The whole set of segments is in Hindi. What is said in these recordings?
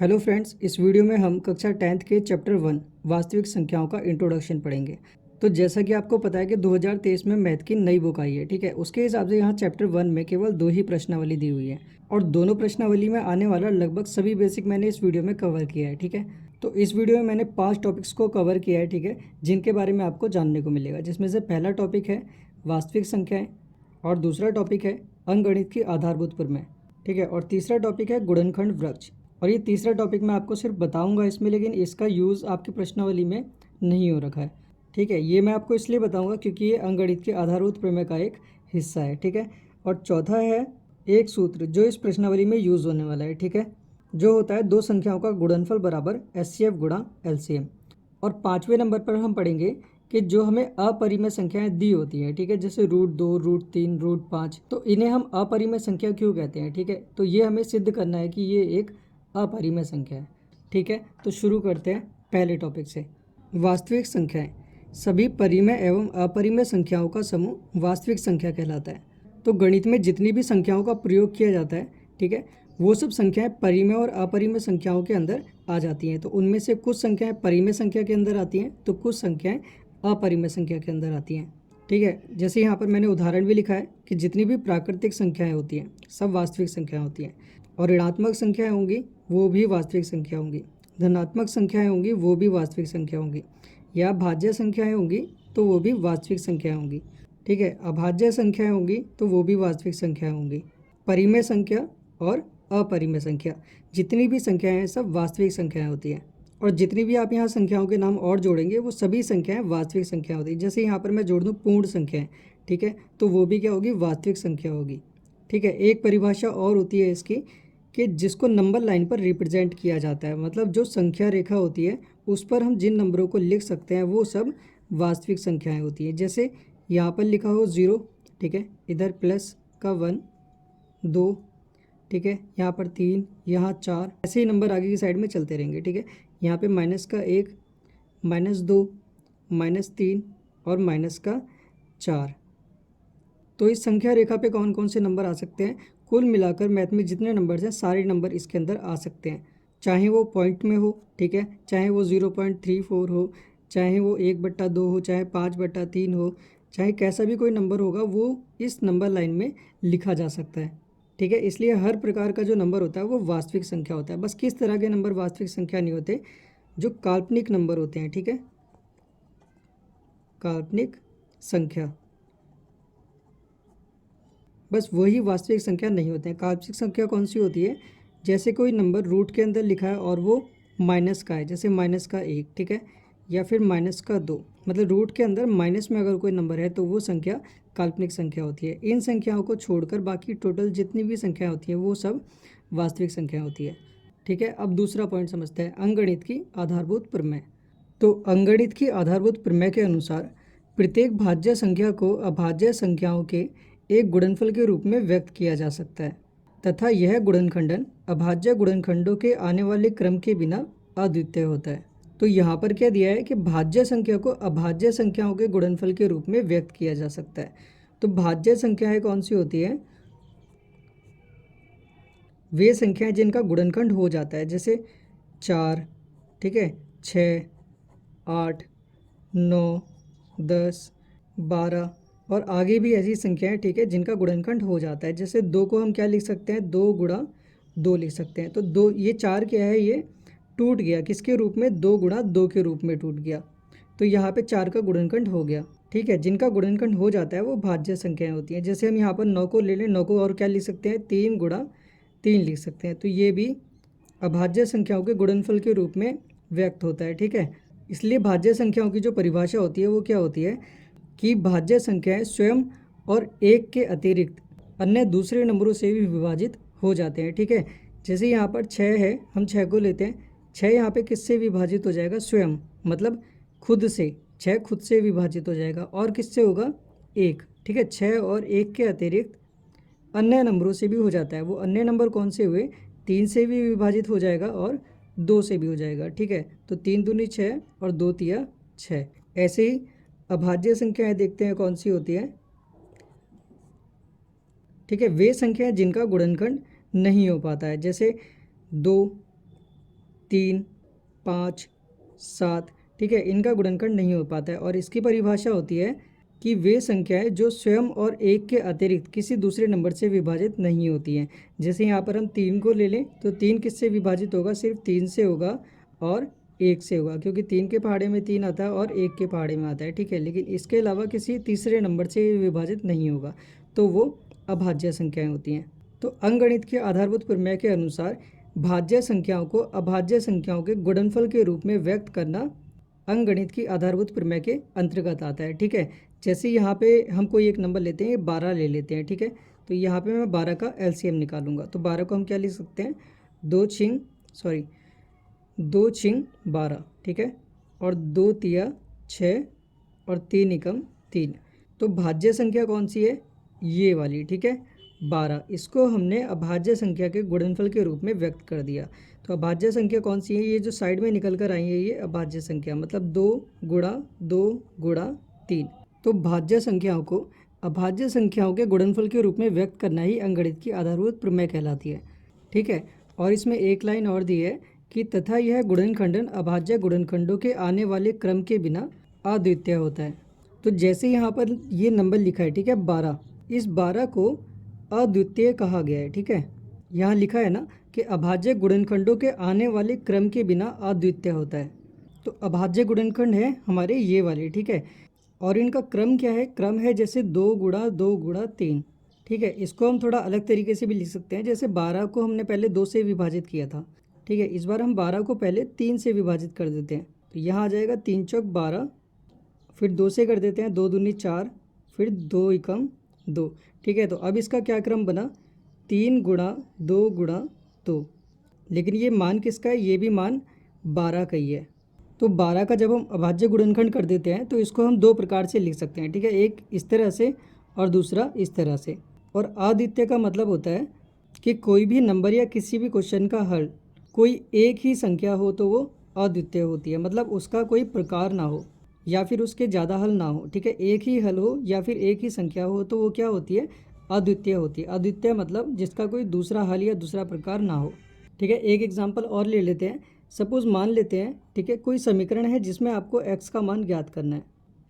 हेलो फ्रेंड्स, इस वीडियो में हम कक्षा 10th के चैप्टर 1 वास्तविक संख्याओं का इंट्रोडक्शन पढ़ेंगे। तो जैसा कि आपको पता है कि 2023 में मैथ की नई बुक आई है, ठीक है। उसके हिसाब से यहाँ चैप्टर 1 में केवल 2 ही प्रश्नावली दी हुई है और दोनों प्रश्नावली में आने वाला लगभग सभी बेसिक मैंने इस वीडियो में कवर किया है, ठीक है। तो इस वीडियो में मैंने 5 टॉपिक्स को कवर किया है, ठीक है, जिनके बारे में आपको जानने को मिलेगा। जिसमें से पहला टॉपिक है वास्तविक संख्याएँ और दूसरा टॉपिक है अंकगणित की आधारभूत प्रमेय, ठीक है, और तीसरा टॉपिक है गुणनखंड वृक्ष। और ये तीसरा टॉपिक मैं आपको सिर्फ बताऊंगा इसमें, लेकिन इसका यूज़ आपकी प्रश्नावली में नहीं हो रखा है, ठीक है। ये मैं आपको इसलिए बताऊंगा क्योंकि ये अंकगणित के आधारभूत प्रमेय का एक हिस्सा है, ठीक है। और चौथा है एक सूत्र जो इस प्रश्नावली में यूज़ होने वाला है, ठीक है, जो होता है दो संख्याओं का गुणनफल बराबर एचसीएफ गुणा एलसीएम। और पाँचवें नंबर पर हम पढ़ेंगे कि जो हमें अपरिमेय संख्याएं दी होती है, ठीक है, जैसे √2, √3, √5, तो इन्हें हम अपरिमेय संख्या क्यों कहते हैं, ठीक है। तो ये हमें सिद्ध करना है कि ये एक अपरिमेय संख्या है, ठीक है। तो शुरू करते हैं पहले टॉपिक से। वास्तविक संख्याएं सभी परिमेय एवं अपरिमेय संख्याओं का समूह वास्तविक संख्या कहलाता है। तो गणित में जितनी भी संख्याओं का प्रयोग किया जाता है, ठीक है, वो सब संख्याएं परिमेय और अपरिमेय संख्याओं के अंदर आ जाती हैं। तो उनमें से कुछ संख्याएं परिमेय संख्या के अंदर आती हैं, तो कुछ संख्याएं अपरिमेय संख्या के अंदर आती हैं, ठीक है। जैसे यहाँ पर मैंने उदाहरण भी लिखा है कि जितनी भी प्राकृतिक संख्याएं होती हैं सब वास्तविक संख्याएं होती हैं, और ऋणात्मक संख्याएं होंगी वो भी वास्तविक संख्या होंगी, धनात्मक संख्याएं होंगी वो भी वास्तविक संख्या होंगी, या भाज्य संख्याएं होंगी तो वो भी वास्तविक संख्या होंगी, ठीक है। अभाज्य संख्याएं होंगी तो वो भी वास्तविक संख्या होंगी। परिमेय संख्या और अपरिमेय संख्या जितनी भी संख्याएं हैं सब वास्तविक संख्याएं होती हैं। और जितनी भी आप यहाँ संख्याओं के नाम और जोड़ेंगे वो सभी संख्याएं वास्तविक संख्या होती हैं। जैसे यहाँ पर मैं जोड़ दूँ पूर्ण संख्याएं, ठीक है, तो वो भी क्या होगी, वास्तविक संख्या होगी, ठीक है। एक परिभाषा और होती है इसकी कि जिसको नंबर लाइन पर रिप्रेजेंट किया जाता है, मतलब जो संख्या रेखा होती है उस पर हम जिन नंबरों को लिख सकते हैं वो सब वास्तविक संख्याएं होती हैं। जैसे यहाँ पर लिखा हो 0, ठीक है, इधर प्लस का 1, 2, ठीक है, यहाँ पर 3, यहाँ 4, ऐसे ही नंबर आगे की साइड में चलते रहेंगे, ठीक है। यहाँ पे -1, -2, -3 और -4। तो इस संख्या रेखा पे कौन कौन से नंबर आ सकते हैं, कुल मिलाकर मैथ में जितने नंबर्स हैं सारे नंबर इसके अंदर आ सकते हैं, चाहे वो पॉइंट में हो, ठीक है, चाहे वो 0.34 हो, चाहे वो 1/2 हो, चाहे 5/3 हो, चाहे कैसा भी कोई नंबर होगा वो इस नंबर लाइन में लिखा जा सकता है, ठीक है। इसलिए हर प्रकार का जो नंबर होता है वो वास्तविक संख्या होता है। बस किस तरह के नंबर वास्तविक संख्या नहीं होते, जो काल्पनिक नंबर होते हैं, ठीक है, काल्पनिक संख्या, बस वही वास्तविक संख्या नहीं होते हैं। काल्पनिक संख्या कौन सी होती है, जैसे कोई नंबर रूट के अंदर लिखा है और वो माइनस का है, जैसे -1, ठीक है, या फिर -2, मतलब रूट के अंदर माइनस में अगर कोई नंबर है तो वो संख्या काल्पनिक संख्या होती है। इन संख्याओं को छोड़कर बाकी टोटल जितनी भी संख्या होती है वो सब वास्तविक संख्या होती है, ठीक है। अब दूसरा पॉइंट समझते हैं, अंकगणित की आधारभूत प्रमेय। तो अंकगणित की आधारभूत प्रमेय के अनुसार प्रत्येक भाज्य संख्या को अभाज्य संख्याओं के एक गुणनफल के रूप में व्यक्त किया जा सकता है तथा यह गुणनखंडन अभाज्य गुणनखंडों के आने वाले क्रम के बिना अद्वितीय होता है। तो यहाँ पर क्या दिया है कि भाज्य संख्या को अभाज्य संख्याओं के गुणनफल के रूप में व्यक्त किया जा सकता है। तो भाज्य संख्याएं कौन सी होती हैं, वे संख्याएं जिनका गुणनखंड हो जाता है, जैसे 4, ठीक है, 6, 8, 9, 10, 12 और आगे भी ऐसी संख्याएं, ठीक है, जिनका गुणनखंड हो जाता है। जैसे 2 को हम क्या लिख सकते हैं, 2 गुणा 2 लिख सकते हैं। तो 2, ये 4 क्या है, ये टूट गया किसके रूप में, 2 गुणा 2 के रूप में टूट गया। तो यहाँ पे 4 का गुणनखंड हो गया, ठीक है। जिनका गुणनखंड हो जाता है वो भाज्य संख्याएं होती हैं। जैसे हम यहाँ पर 9 को ले लें, 9 को और क्या लिख सकते हैं, 3 गुणा 3 लिख सकते हैं। तो ये भी अभाज्य संख्याओं के गुणनफल के रूप में व्यक्त होता है, ठीक है। इसलिए भाज्य संख्याओं की जो परिभाषा होती है वो क्या होती है कि भाज्य संख्याएं स्वयं और एक के अतिरिक्त अन्य दूसरे नंबरों से भी विभाजित हो जाते हैं, ठीक है। जैसे यहाँ पर 6 है, हम 6 को लेते हैं, 6 यहाँ पे किससे विभाजित हो जाएगा, स्वयं, मतलब खुद से, 6 खुद से विभाजित हो जाएगा, और किससे होगा, 1, ठीक है। 6 और 1 के अतिरिक्त अन्य नंबरों से भी हो जाता है। वो अन्य नंबर कौन से हुए, 3 से भी विभाजित हो जाएगा और 2 से भी हो जाएगा, ठीक है। तो 3 दूनी 6 और 2 तिया 6। ऐसे ही अभाज्य संख्याएं देखते हैं कौन सी होती है, ठीक है, वे संख्याएं जिनका गुणनखंड नहीं हो पाता है, जैसे 2, 3, 5, 7, ठीक है, इनका गुणनखंड नहीं हो पाता है। और इसकी परिभाषा होती है कि वे संख्याएं जो स्वयं और एक के अतिरिक्त किसी दूसरे नंबर से विभाजित नहीं होती हैं। जैसे यहाँ पर हम 3 को ले लें तो 3 किससे विभाजित होगा, सिर्फ 3 से होगा और 1 से होगा, क्योंकि 3 के पहाड़े में 3 आता है और 1 के पहाड़े में आता है, ठीक है। लेकिन इसके अलावा किसी तीसरे नंबर से विभाजित नहीं होगा, तो वो अभाज्य संख्याएं होती हैं। तो अंकगणित के आधारभूत प्रमेय के अनुसार भाज्य संख्याओं को अभाज्य संख्याओं के गुणनफल के रूप में व्यक्त करना अंकगणित की आधारभूत प्रमेय के अंतर्गत आता है, ठीक है। जैसे यहाँ पे हम कोई एक नंबर लेते हैं, 12 ले लेते हैं, ठीक है। तो यहाँ पे मैं 12 का एलसीएम निकालूंगा। तो 12 को हम क्या लिख सकते हैं, 2 छिंग 12, ठीक है। और 2 तिया 6 और 3 एकम 3। तो भाज्य संख्या कौन सी है, ये वाली, ठीक है, 12। इसको हमने अभाज्य संख्या के गुणनफल के रूप में व्यक्त कर दिया। तो अभाज्य संख्या कौन सी है, ये जो साइड में निकल कर आई है ये अभाज्य संख्या, मतलब 2 गुणा 2 गुणा 3। तो भाज्य संख्याओं को अभाज्य संख्याओं के गुणनफल के रूप में व्यक्त करना ही अंकगणित की आधारभूत प्रमेय कहलाती है, ठीक है। और इसमें एक लाइन और दी है कि तथा यह गुणनखंडन अभाज्य गुणनखंडों के आने वाले क्रम के बिना अद्वितीय होता है। तो जैसे यहाँ पर ये नंबर लिखा है, ठीक है, 12, इस 12 को अद्वितीय कहा गया है, ठीक है। यहाँ लिखा है ना कि अभाज्य गुणनखंडों के आने वाले क्रम के बिना अद्वितीय होता है। तो अभाज्य गुणनखंड है हमारे ये वाले, ठीक है। और इनका क्रम क्या है, क्रम है जैसे 2 गुणा 2 गुणा 3, ठीक है। इसको हम थोड़ा अलग तरीके से भी लिख सकते हैं। जैसे 12 को हमने पहले 2 से विभाजित किया था, ठीक है। इस बार हम 12 को पहले 3 से विभाजित कर देते हैं। तो यहाँ आ जाएगा 3 चौक 12, फिर 2 से कर देते हैं, 2 दूनी 4, फिर 2 एकम 2, ठीक है। तो अब इसका क्या क्रम बना, 3 गुणा 2 गुणा 2। लेकिन ये मान किसका है, ये भी मान 12 का ही है। तो 12 का जब हम अभाज्य गुणनखंड कर देते हैं तो इसको हम 2 प्रकार से लिख सकते हैं, ठीक है। एक इस तरह से और दूसरा इस तरह से। और अद्वितीय का मतलब होता है कि कोई भी नंबर या किसी भी क्वेश्चन का हल कोई एक ही संख्या हो तो वो अद्वितीय होती है, मतलब उसका कोई प्रकार ना हो या फिर उसके ज़्यादा हल ना हो, ठीक है। एक ही हल हो या फिर एक ही संख्या हो तो वो क्या होती है, अद्वितीय होती है। अद्वितीय मतलब जिसका कोई दूसरा हल या दूसरा प्रकार ना हो, ठीक है। एक एग्जाम्पल और ले लेते हैं। सपोज़ मान लेते हैं, ठीक है, कोई समीकरण है जिसमें आपको x का मान ज्ञात करना है,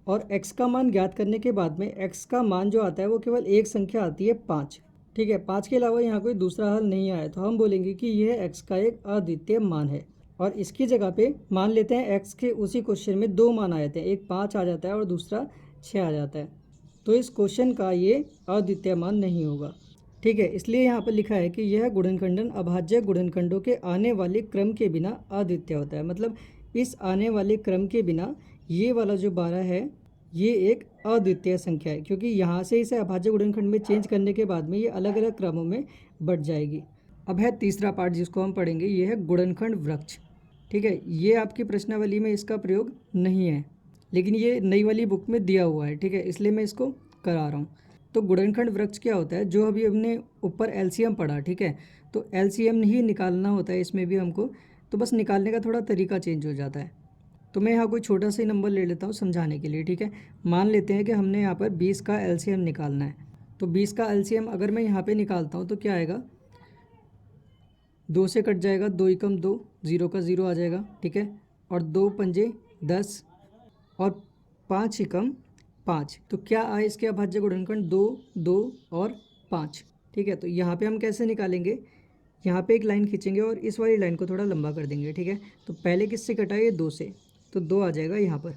और x का मान ज्ञात करने के बाद में x का मान जो आता है वो केवल एक संख्या आती है 5, ठीक है। 5 के अलावा यहाँ कोई दूसरा हल नहीं आया, तो हम बोलेंगे कि यह x का एक अद्वितीय मान है। और इसकी जगह पे मान लेते हैं x के उसी क्वेश्चन में 2 मान आ जाते हैं, एक 5 आ जाता है और दूसरा 6 आ जाता है, तो इस क्वेश्चन का ये अद्वितीय मान नहीं होगा, ठीक है। इसलिए यहाँ पर लिखा है कि यह गुणनखंडन अभाज्य गुणनखंडों के आने वाले क्रम के बिना अद्वितीय होता है। मतलब इस आने वाले क्रम के बिना ये वाला जो 12 है ये एक अद्वितीय संख्या है, क्योंकि यहाँ से इसे अभाज्य गुणनखंड में चेंज करने के बाद में ये अलग अलग क्रमों में बढ़ जाएगी। अब है तीसरा पार्ट जिसको हम पढ़ेंगे, ये है गुणनखंड वृक्ष, ठीक है। ये आपकी प्रश्नावली में इसका प्रयोग नहीं है, लेकिन ये नई वाली बुक में दिया हुआ है, ठीक है, इसलिए मैं इसको करा रहा हूँ। तो गुणनखंड वृक्ष क्या होता है, जो अभी हमने ऊपर एलसीएम पढ़ा, ठीक है, तो एलसीएम ही निकालना होता है इसमें भी हमको, तो बस निकालने का थोड़ा तरीका चेंज हो जाता है। तो मैं यहाँ कोई छोटा सा नंबर ले लेता हूँ समझाने के लिए, ठीक है। मान लेते हैं कि हमने यहाँ पर 20 का एलसीएम निकालना है। तो 20 का एलसीएम अगर मैं यहाँ पे निकालता हूँ तो क्या आएगा, 2 से कट जाएगा, 2 एकम 2, 0 का 0 आ जाएगा, ठीक है। और 2 पंजे 10 और 5 एकम 5। तो क्या आए इसके अभाज्य गुणनखंड, 2 2 और 5, ठीक है। तो यहाँ पे हम कैसे निकालेंगे, यहाँ पे एक लाइन खींचेंगे और इस वाली लाइन को थोड़ा लंबा कर देंगे, ठीक है। तो पहले किससे कटा है, ये 2 से, तो 2 आ जाएगा यहाँ पर,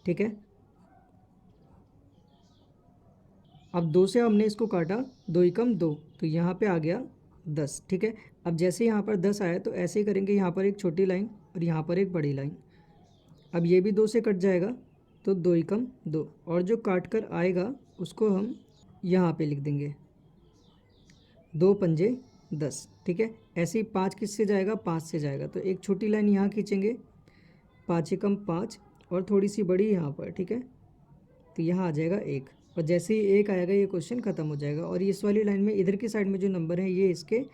ठीक है। अब 2 से हमने इसको काटा, 2 एकम 2, तो यहाँ पे आ गया 10, ठीक है। अब जैसे यहाँ पर 10 आया तो ऐसे ही करेंगे, यहाँ पर एक छोटी लाइन और यहाँ पर एक बड़ी लाइन। अब ये भी 2 से कट जाएगा तो 2 एकम 2, और जो काट कर आएगा उसको हम यहाँ पे लिख देंगे, 2 पंजे 10, ठीक है। ऐसे ही 5 किससे जाएगा, 5 से जाएगा, तो एक छोटी लाइन यहाँ खींचेंगे, 5 एकम 5 और थोड़ी सी बड़ी यहाँ पर, ठीक है। तो यहाँ आ जाएगा 1, और जैसे ही 1 आएगा ये क्वेश्चन ख़त्म हो जाएगा। और इस वाली लाइन में इधर की साइड में जो नंबर है ये इसके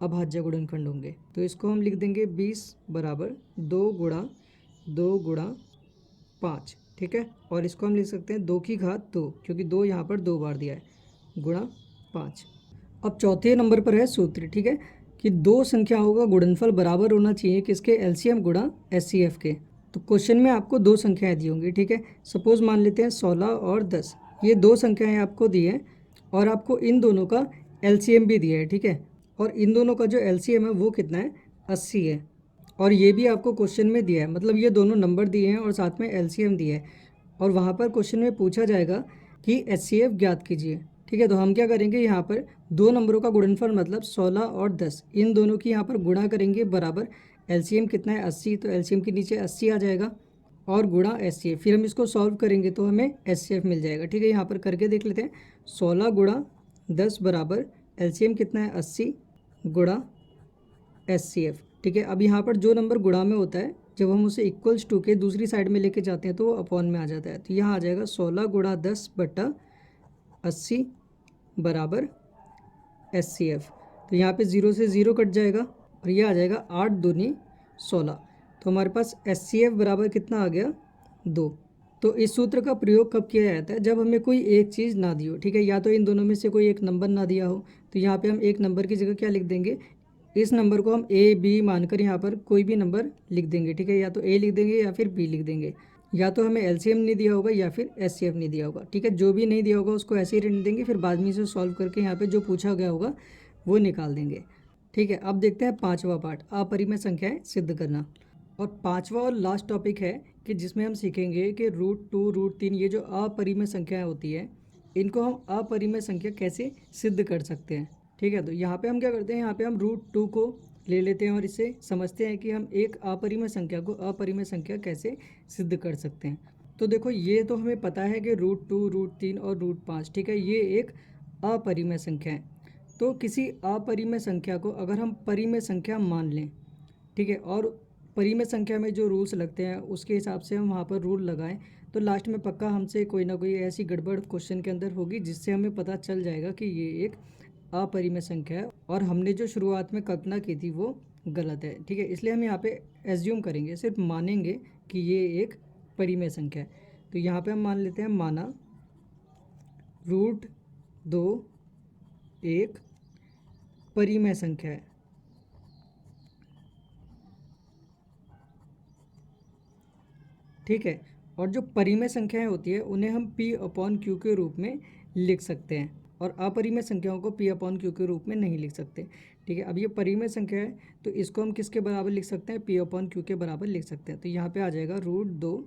अभाज्य गुणनखंड होंगे। तो इसको हम लिख देंगे 20 बराबर 2 गुणा 2 गुणा 5, ठीक है। और इसको हम लिख सकते हैं 2 की घात 2, क्योंकि 2 यहाँ पर 2 बार दिया है, गुणा 5। अब चौथे नंबर पर है सूत्र, ठीक है, कि दो संख्याओं का गुणनफल बराबर होना चाहिए किसके, एलसीएम गुणा एचसीएफ के। तो क्वेश्चन में आपको दो संख्याएं दी होंगी, ठीक है। सपोज मान लेते हैं 16 और 10, ये दो संख्याएं आपको दी हैं और आपको इन दोनों का एलसीएम भी दिया है, ठीक है। और इन दोनों का जो एलसीएम है वो कितना है, 80 है। और ये भी आपको क्वेश्चन में दिया है, मतलब ये दोनों नंबर दिए हैं और साथ में एलसीएम दिया है। और वहाँ पर क्वेश्चन में पूछा जाएगा कि एचसीएफ ज्ञात कीजिए, ठीक है। तो हम क्या करेंगे, यहाँ पर दो नंबरों का गुणनफल मतलब 16 और 10, इन दोनों की यहाँ पर गुणा करेंगे बराबर एलसीएम कितना है 80, तो एलसीएम के नीचे 80 आ जाएगा और गुणा एचसीएफ। फिर हम इसको सॉल्व करेंगे तो हमें एचसीएफ मिल जाएगा, ठीक है। यहाँ पर करके देख लेते हैं, 16 गुणा 10 बराबर एलसीएम कितना है 80 गुणा एचसीएफ, ठीक है। अब यहाँ पर जो नंबर गुणा में होता है जब हम उसे इक्वल्स टू के दूसरी साइड में लेके जाते हैं तो वो अपॉन में आ जाता है। तो यहाँ आ जाएगा 16 गुणा 10 बट्टा 80 बराबर एचसीएफ। तो यहाँ पे 0 से 0 कट जाएगा और ये आ जाएगा 8 दूनी 16। तो हमारे पास एचसीएफ बराबर कितना आ गया, 2। तो इस सूत्र का प्रयोग कब किया जाता है, जब हमें कोई एक चीज़ ना दी हो, ठीक है। या तो इन दोनों में से कोई एक नंबर ना दिया हो, तो यहाँ पे हम एक नंबर की जगह क्या लिख देंगे, इस नंबर को हम ए बी मानकर यहाँ पर कोई भी नंबर लिख देंगे, ठीक है। या तो ए लिख देंगे या फिर बी लिख देंगे। या तो हमें एलसीएम नहीं दिया होगा या फिर एचसीएफ नहीं दिया होगा, ठीक है। जो भी नहीं दिया होगा उसको ऐसे ही रहने देंगे, फिर बाद में इसे सॉल्व करके यहाँ पे जो पूछा गया होगा वो निकाल देंगे, ठीक है। अब देखते हैं पाँचवा पार्ट, अपरिमेय संख्याएं सिद्ध करना। और पाँचवा और लास्ट टॉपिक है कि जिसमें हम सीखेंगे कि √2 √3 ये जो अपरिमेय संख्याएं होती है इनको हम अपरिमेय संख्या कैसे सिद्ध कर सकते हैं, ठीक है। तो यहाँ पे हम क्या करते हैं, यहाँ पे हम √2 को ले लेते हैं और इससे समझते हैं कि हम एक अपरिमेय संख्या को अपरिमेय संख्या कैसे सिद्ध कर सकते हैं। तो देखो ये तो हमें पता है कि √2 √3 और √5, ठीक है, ये एक अपरिमेय संख्या है। तो किसी अपरिमेय संख्या को अगर हम परिमेय संख्या मान लें, ठीक है, और परिमेय संख्या में जो रूल्स लगते हैं उसके हिसाब से हम वहाँ पर रूल लगाएं, तो लास्ट में पक्का हमसे कोई ना कोई ऐसी गड़बड़ क्वेश्चन के अंदर होगी जिससे हमें पता चल जाएगा कि ये एक अपरिमेय संख्या है और हमने जो शुरुआत में कल्पना की थी वो गलत है, ठीक है। इसलिए हम यहाँ पे एज्यूम करेंगे, सिर्फ मानेंगे कि ये एक परिमेय संख्या है। तो यहाँ पे हम मान लेते हैं, माना √2 एक परिमेय संख्या है, ठीक है। और जो परिमेय संख्याएं होती है उन्हें हम P/Q के रूप में लिख सकते हैं और अपरिमेय संख्याओं को P/Q के रूप में नहीं लिख सकते, ठीक है। अब ये परिमेय संख्या है तो इसको हम किसके बराबर लिख सकते हैं, P/Q के बराबर लिख सकते हैं। तो यहाँ पे आ जाएगा √2,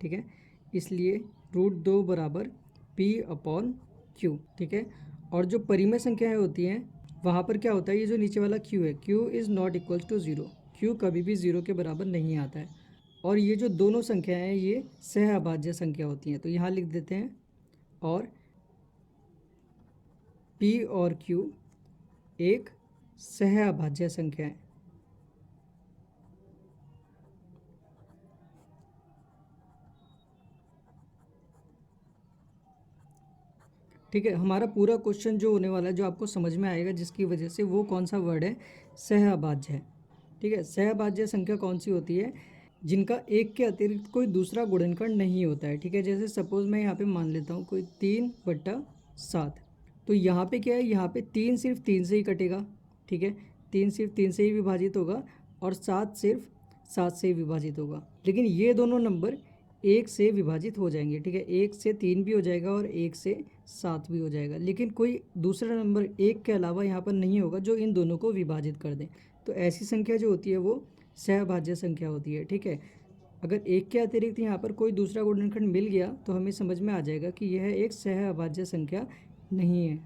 ठीक है। इसलिए √2 बराबर P/Q, ठीक है। और जो परिमेय संख्याएँ होती हैं वहाँ पर क्या होता है, ये जो नीचे वाला Q है, Q is not equals to 0, Q कभी भी 0 के बराबर नहीं आता है। और ये जो दोनों संख्याएं हैं ये सहअभाज्य संख्या होती हैं। तो यहाँ लिख देते हैं, और P और Q एक सहअभाज्य संख्या है, ठीक है। हमारा पूरा क्वेश्चन जो होने वाला है, जो आपको समझ में आएगा जिसकी वजह से, वो कौन सा वर्ड है, सहअभाज्य है, ठीक है। सहअभाज्य संख्या कौन सी होती है, जिनका एक के अतिरिक्त कोई दूसरा गुणनखंड नहीं होता है, ठीक है। जैसे सपोज मैं यहाँ पे मान लेता हूँ कोई 3/7, तो यहाँ पे क्या है, यहाँ पे 3 सिर्फ 3 से ही कटेगा, ठीक है। 3 सिर्फ 3 से ही विभाजित होगा और 7 सिर्फ 7 से ही विभाजित होगा। लेकिन ये दोनों नंबर 1 से विभाजित हो जाएंगे, ठीक है। 1 से 3 भी हो जाएगा और 1 से 7 भी हो जाएगा, लेकिन कोई दूसरा नंबर 1 के अलावा यहाँ पर नहीं होगा जो इन दोनों को विभाजित कर दे। तो ऐसी संख्या जो होती है वो सहभाज्य संख्या होती है, ठीक है। अगर एक के अतिरिक्त यहाँ पर कोई दूसरा गुणनखंड मिल गया तो हमें समझ में आ जाएगा कि यह एक सहअभाज्य संख्या नहीं है।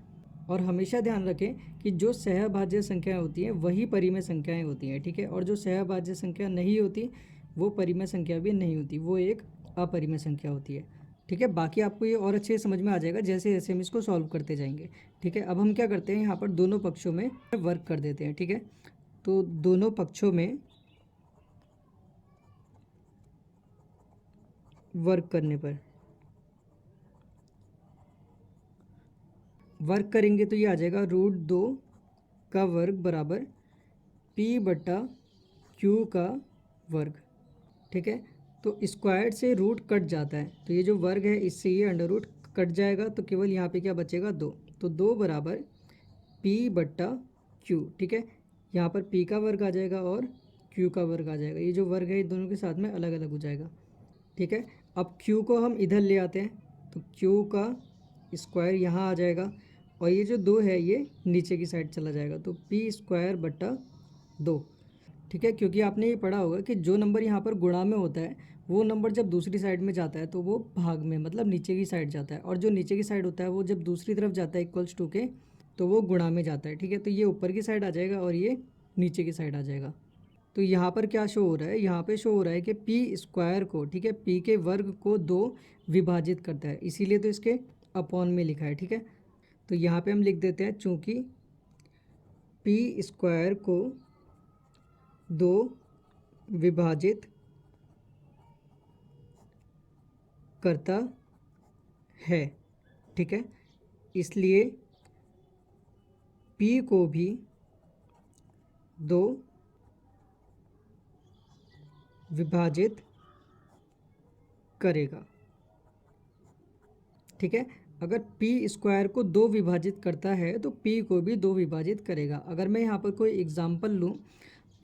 और हमेशा ध्यान रखें कि जो सहअभाज्य संख्याएं होती हैं वही परिमेय संख्याएं होती हैं, ठीक है। और जो सहअभाज्य संख्या नहीं होती वो परिमेय संख्या भी नहीं होती, वो एक अपरिमेय संख्या होती है, ठीक है। बाकी आपको ये और अच्छे से समझ में आ जाएगा जैसे जैसे हम इसको सॉल्व करते जाएंगे, ठीक है। अब हम क्या करते हैं, यहाँ पर दोनों पक्षों में वर्क कर देते हैं, ठीक है। तो दोनों पक्षों में वर्क करने पर वर्क करेंगे तो ये आ जाएगा √2 का वर्ग बराबर P/Q का वर्ग, ठीक है। तो स्क्वायर्ड से रूट कट जाता है, तो ये जो वर्ग है इससे ये अंडर रूट कट जाएगा, तो केवल यहाँ पे क्या बचेगा, 2। तो 2 बराबर P/Q, ठीक है। यहाँ पर p का वर्ग आ जाएगा और q का वर्ग आ जाएगा। ये जो वर्ग है ये दोनों के साथ में अलग अलग हो जाएगा, ठीक है। अब q को हम इधर ले आते हैं तो q का स्क्वायर यहाँ आ जाएगा और ये जो 2 है ये नीचे की साइड चला जाएगा, तो p स्क्वायर बट्टा 2, ठीक है। क्योंकि आपने ये पढ़ा होगा कि जो नंबर यहाँ पर गुणा में होता है वो नंबर जब दूसरी साइड में जाता है तो वो भाग में मतलब नीचे की साइड जाता है, और जो नीचे की साइड होता है वो जब दूसरी तरफ जाता है इक्वल्स टू के तो वो गुणा में जाता है, ठीक है। तो ये ऊपर की साइड आ जाएगा और ये नीचे की साइड आ जाएगा। तो यहाँ पर क्या शो हो रहा है, यहाँ पे शो हो रहा है कि पी स्क्वायर को, ठीक है, पी के वर्ग को 2 विभाजित करता है, इसीलिए तो इसके अपॉन में लिखा है, ठीक है। तो यहाँ पे हम लिख देते हैं चूँकि पी स्क्वायर को 2 विभाजित करता है, ठीक है, इसलिए p को भी 2 विभाजित करेगा, ठीक है। अगर p स्क्वायर को 2 विभाजित करता है तो p को भी 2 विभाजित करेगा। अगर मैं यहाँ पर कोई एग्जाम्पल लूँ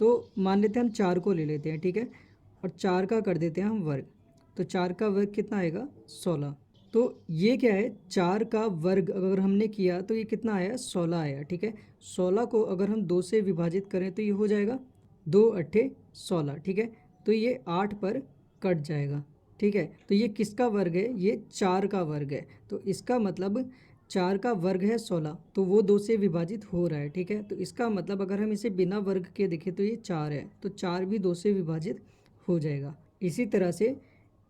तो मान लेते हैं हम 4 को ले लेते हैं, ठीक है, और 4 का कर देते हैं हम वर्ग, तो 4 का वर्ग कितना आएगा 16। तो ये क्या है, 4 का वर्ग अगर हमने किया तो ये कितना आया 16 आया, ठीक है। 16 को अगर हम 2 से विभाजित करें तो ये हो जाएगा 2 अट्ठे 16, ठीक है। तो ये 8 पर कट जाएगा, ठीक है। तो ये किसका वर्ग है, ये 4 का वर्ग है, तो इसका मतलब 4 का वर्ग है 16, तो वो 2 से विभाजित हो रहा है, ठीक है। तो इसका मतलब अगर हम इसे बिना वर्ग के देखें तो ये 4 है, तो 4 भी 2 से विभाजित हो जाएगा। इसी तरह से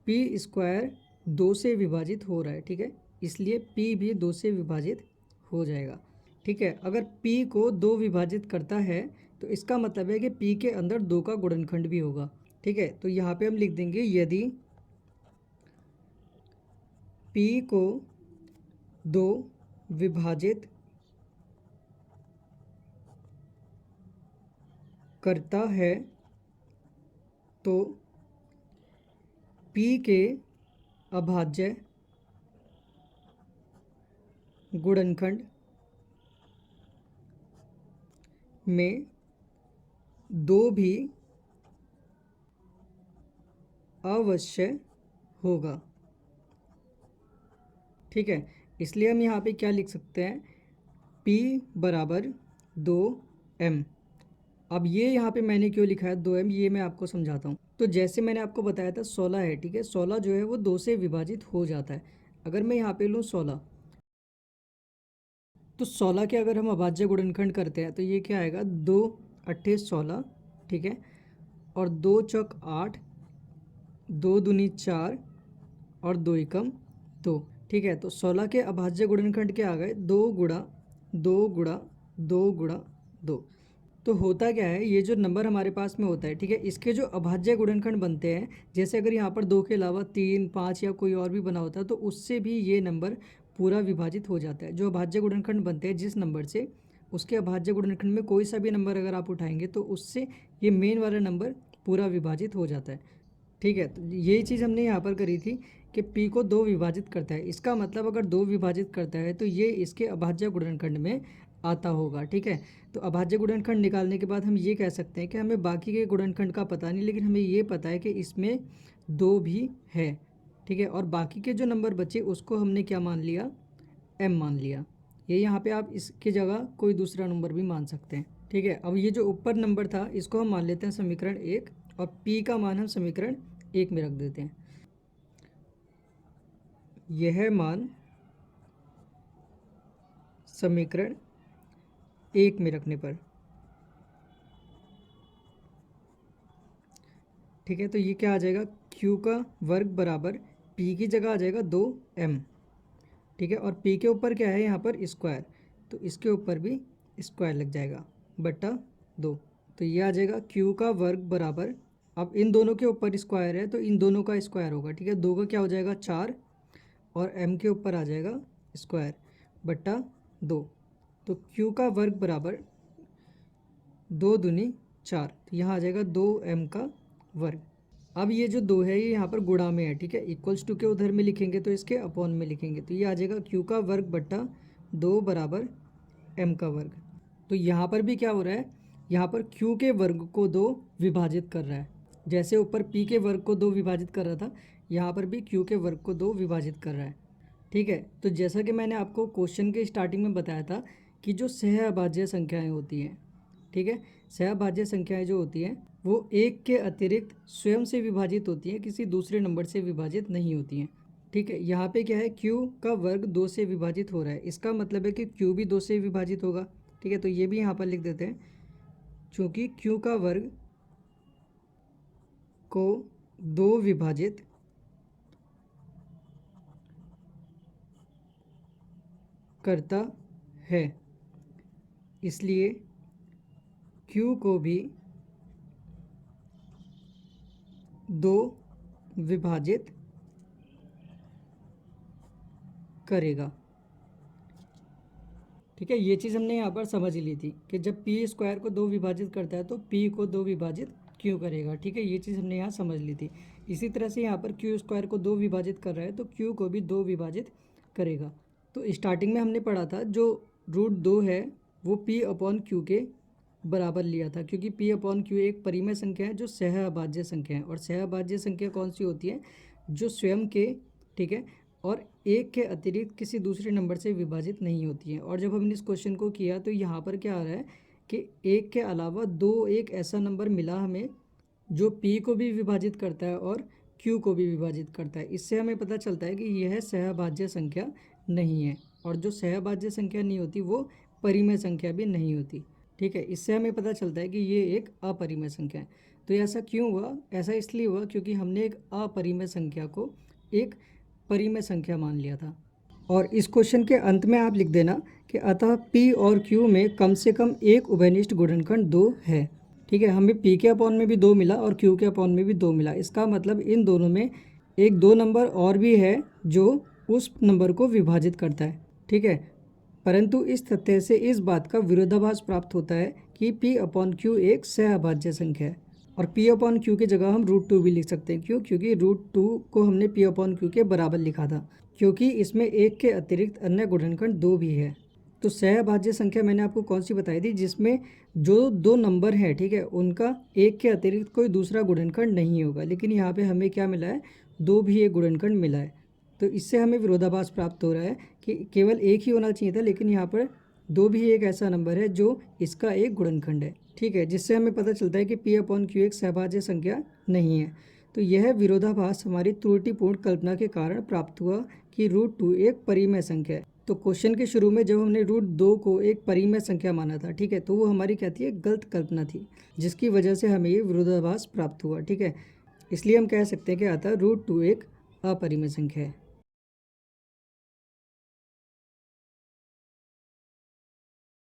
पी स्क्वायर 2 से विभाजित हो रहा है, ठीक है, इसलिए p भी 2 से विभाजित हो जाएगा, ठीक है। अगर p को 2 विभाजित करता है तो इसका मतलब है कि p के अंदर 2 का गुणनखंड भी होगा, ठीक है। तो यहाँ पे हम लिख देंगे यदि p को 2 विभाजित करता है तो p के अभाज्य गुणनखंड में 2 भी अवश्य होगा, ठीक है। इसलिए हम यहाँ पे क्या लिख सकते हैं, p बराबर 2m। अब ये यहाँ पे मैंने क्यों लिखा है 2m, ये मैं आपको समझाता हूँ। तो जैसे मैंने आपको बताया था 16 है, ठीक है, 16 जो है वो 2 से विभाजित हो जाता है। अगर मैं यहाँ पे लूँ 16, तो 16 के अगर हम अभाज्य गुणनखंड करते हैं तो ये क्या आएगा 2 अट्ठे 16, ठीक है, और 2 चौक 8, 2 दूनी 4 और 2 एकम 2, ठीक है। तो 16 के अभाज्य गुणनखंड क्या आ गए 2 गुणा 2 गुणा 2 गुणा 2। तो होता क्या है, ये जो नंबर हमारे पास में होता है, ठीक है, इसके जो अभाज्य गुणनखंड बनते हैं, जैसे अगर यहाँ पर 2 के अलावा 3, 5 या कोई और भी बना होता है तो उससे भी ये नंबर पूरा विभाजित हो जाता है। जो अभाज्य गुणनखंड बनते हैं जिस नंबर से, उसके अभाज्य गुणनखंड में कोई सा भी नंबर अगर आप उठाएंगे तो उससे ये मेन वाला नंबर पूरा विभाजित हो जाता है, ठीक है। तो यही चीज़ हमने यहाँ पर करी थी कि p को 2 विभाजित करता है, इसका मतलब अगर 2 विभाजित करता है तो ये इसके अभाज्य गुणनखंड में आता होगा, ठीक है। तो अभाज्य गुणनखंड निकालने के बाद हम ये कह सकते हैं कि हमें बाकी के गुणनखंड का पता नहीं, लेकिन हमें ये पता है कि इसमें 2 भी है, ठीक है। और बाकी के जो नंबर बचे उसको हमने क्या मान लिया, m मान लिया। ये यहाँ पे आप इसकी जगह कोई दूसरा नंबर भी मान सकते हैं, ठीक है। अब ये जो ऊपर नंबर था इसको हम मान लेते हैं समीकरण 1 और p का मान हम समीकरण 1 में रख देते हैं। यह मान समीकरण 1 में रखने पर, ठीक है, तो ये क्या आ जाएगा q का वर्ग बराबर p की जगह आ जाएगा 2m, ठीक है, और p के ऊपर क्या है यहाँ पर स्क्वायर, तो इसके ऊपर भी स्क्वायर लग जाएगा बटा 2। तो ये आ जाएगा q का वर्ग बराबर, अब इन दोनों के ऊपर स्क्वायर है तो इन दोनों का स्क्वायर होगा, ठीक है। 2 का क्या हो जाएगा 4 और m के ऊपर आ जाएगा स्क्वायर बटा 2। तो q का वर्ग बराबर 2 दूनी 4, तो यहाँ आ जाएगा 2m का वर्ग। अब ये जो 2 है ये यहाँ पर गुणा में है, ठीक है, इक्वल्स टू के उधर में लिखेंगे तो इसके अपॉन में लिखेंगे, तो ये आ जाएगा q का वर्ग बट्टा 2 बराबर m का वर्ग। तो यहाँ पर भी क्या हो रहा है, यहाँ पर q के वर्ग को 2 विभाजित कर रहा है। जैसे ऊपर p के वर्ग को 2 विभाजित कर रहा था, यहाँ पर भी q के वर्ग को 2 विभाजित कर रहा है। ठीक है, तो जैसा कि मैंने आपको क्वेश्चन के स्टार्टिंग में बताया था कि जो सहअभाज्य संख्याएं होती हैं, ठीक है, सहअभाज्य संख्याएं जो होती हैं वो एक के अतिरिक्त स्वयं से विभाजित होती हैं, किसी दूसरे नंबर से विभाजित नहीं होती हैं। ठीक है, यहाँ पे क्या है, q का वर्ग 2 से विभाजित हो रहा है, इसका मतलब है कि q भी 2 से विभाजित होगा। ठीक है, तो ये भी यहाँ पर लिख देते हैं, चूँकि q का वर्ग को 2 विभाजित करता है, इसलिए q को भी 2 विभाजित करेगा। ठीक है, ये चीज़ हमने यहाँ पर समझ ली थी कि जब p स्क्वायर को 2 विभाजित करता है तो p को 2 विभाजित क्यों करेगा। ठीक है, ये चीज़ हमने यहाँ समझ ली थी। इसी तरह से यहाँ पर q स्क्वायर को 2 विभाजित कर रहा है तो q को भी 2 विभाजित करेगा। तो स्टार्टिंग में हमने पढ़ा था जो √2 है वो p अपॉन q के बराबर लिया था, क्योंकि p अपॉन q एक परिमेय संख्या है जो सहअभाज्य संख्या है। और सहअभाज्य संख्या कौन सी होती है, जो स्वयं के, ठीक है, और एक के अतिरिक्त किसी दूसरे नंबर से विभाजित नहीं होती है। और जब हमने इस क्वेश्चन को किया तो यहाँ पर क्या आ रहा है कि एक के अलावा एक ऐसा नंबर मिला हमें जो p को भी विभाजित करता है और q को भी विभाजित करता है। इससे हमें पता चलता है कि यह सहअभाज्य संख्या नहीं है, और जो सहअभाज्य संख्या नहीं होती वो परिमेय संख्या भी नहीं होती। ठीक है, इससे हमें पता चलता है कि ये एक अपरिमेय संख्या है। तो ऐसा क्यों हुआ, ऐसा इसलिए हुआ क्योंकि हमने एक अपरिमेय संख्या को एक परिमेय संख्या मान लिया था। और इस क्वेश्चन के अंत में आप लिख देना कि अतः p और q में कम से कम एक उभयनिष्ठ गुणनखंड 2 है। ठीक है, हमें p के अपॉन में भी 2 मिला और q के अपॉन में भी 2 मिला, इसका मतलब इन दोनों में एक 2 नंबर और भी है जो उस नंबर को विभाजित करता है। ठीक है, परंतु इस तथ्य से इस बात का विरोधाभास प्राप्त होता है कि p अपॉन q एक सहअभाज्य संख्या है। और p अपॉन q की जगह हम √2 भी लिख सकते हैं। क्यों, क्योंकि √2 को हमने p अपॉन q के बराबर लिखा था, क्योंकि इसमें एक के अतिरिक्त अन्य गुणनखंड 2 भी है। तो सहअभाज्य संख्या मैंने आपको कौन सी बताई थी, जिसमें जो 2 नंबर हैं, ठीक है, उनका एक के अतिरिक्त कोई दूसरा गुणनखंड नहीं होगा। लेकिन यहाँ पे हमें क्या मिला है, 2 भी एक गुणनखंड मिला है। तो इससे हमें विरोधाभास प्राप्त हो रहा है कि केवल एक ही होना चाहिए था, लेकिन यहाँ पर 2 भी एक ऐसा नंबर है जो इसका एक गुणनखंड है। ठीक है, जिससे हमें पता चलता है कि p अपॉन q एक सहभाज्य संख्या नहीं है। तो यह विरोधाभास हमारी त्रुटिपूर्ण कल्पना के कारण प्राप्त हुआ कि √2 एक परिमेय संख्या है। तो क्वेश्चन के शुरू में जब हमने √2 को एक परिमेय संख्या माना था, ठीक है, तो वो हमारी क्या थी, एक गलत कल्पना थी, जिसकी वजह से हमें ये विरोधाभास प्राप्त हुआ। ठीक है, इसलिए हम कह सकते हैं कि अतः √2 एक अपरिमेय संख्या है।